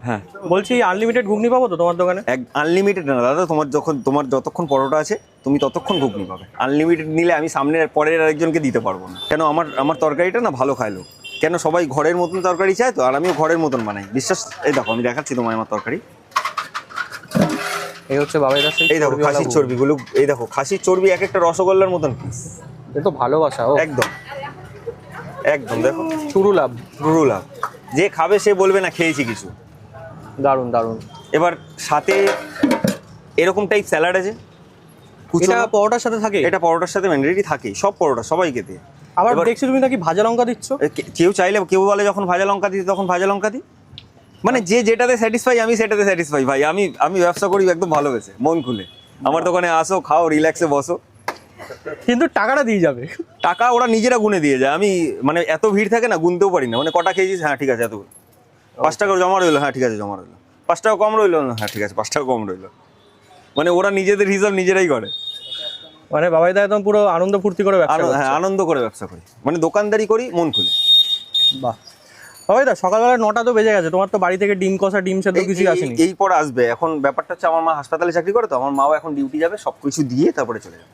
হ্যাঁ, বলছি আনলিমিটেড ঘুগনি পাবো তো তোমার দোকানে? আনলিমিটেড না দাদা, তোমার যতক্ষণ পরোটা আছে তুমি ততক্ষণ ঘুগনি পাবে। আনলিমিটেড নিলে আমি সামনের পরের আরেকজনকে দিতে পারবো না। কেন, আমার তরকারিটা না ভালো খায় লোক। কেন, সবাই ঘরের মতন তরকারি চায় তো, আর আমিও ঘরের মতন বানাই, বিশ্বাস। এই দেখো আমি দেখাচ্ছি তোমায় আমার তরকারি। এই হচ্ছে বাবাইদার সেই এই দেখো খাসির চর্বিগুলো, এই দেখো খাসির চর্বি এক একটা রসগোল্লার মতন পিস। এ তো ভালোবাসা। ও একদম একদম, দেখো শুরু লাভ। রুরুলা, যে খাবে সে বলবে না খেয়েছি কিছু। দারুণ দারুণ। এবার সাথে এরকম টাইপ স্যালাড আছে, এটা পরোটার সাথে থাকে? এটা পরোটার সাথে ম্যান্ডেটরি থাকে, সব পরোটা সবাইকে দিয়ে। আবার দেখছি তুমি নাকি ভাজা লঙ্কা দিচ্ছ। কেউ চাইলে, কেউ বলে যখন ভাজা লঙ্কা দিই তখন ভাজা লঙ্কা দিই, মানে যে যেটাতে স্যাটিসফাই আমি সেটাতে স্যাটিসফাই ভাই। আমি ব্যবসা করি একদম ভালোবেসে, মন খুলে। আমার দোকানে আসো, খাও, রিল্যাক্সে বসো, কিন্তু টাকাটা দিয়ে যাবে। টাকা ওরা নিজেরা গুনে দিয়ে যায়। আমি মানে এত ভিড় থাকে না, গুনতেও পারি না, মানে কটা খেয়েছিস, হ্যাঁ ঠিক আছে এত, 5 টাকা জমা রইলো, হ্যাঁ ঠিক আছে জমা রইলো, 5 টাকা কম রইলো, হ্যাঁ ঠিক আছে 5 টাকা কম রইলো। মানে ওরা নিজেদের হিসাব নিজেরাই করে। মানে বাবাইদা একদম পুরো আনন্দ ফুর্তি করে ব্যবসা করছে। হ্যাঁ, আনন্দ করে ব্যবসা করি, মানে দোকানদারি করি মন খুলে। বাহ বাবাইদা, সকালবেলা 9টা তো বেজে গেছে, তোমার তো বাড়ি থেকে ডিম কষা ডিম সেদ্ধ কিছুই আসেনি। এই পর আসবে। এখন ব্যাপারটা হচ্ছে আমার মা হাসপাতালে চাকরি করে তো, আমার মাও এখন ডিউটি যাবে, সবকিছু দিয়ে তারপরে চলে যাবে।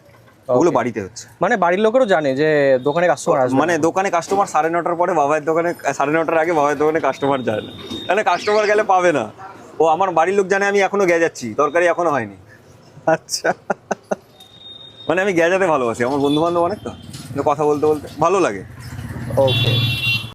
ওগুলো বাড়িতে হচ্ছে, মানে বাড়ির লোকেরও জানে যে দোকানে কাস্টমার আসবে? মানে দোকানে কাস্টমার 9:30টার পরে, বাবার দোকানে 9:30টার আগে বাবার দোকানে কাস্টমার যায় না, মানে কাস্টমার গেলে পাবে না। ও আমার বাড়ির লোক জানে আমি এখনো যাচ্ছি, তরকারি এখনো হয়নি। আচ্ছা, মানে আমি যাতে ভালোবাসি, আমার বন্ধু বান্ধব অনেক তো, কথা বলতে বলতে ভালো লাগে। ওকে।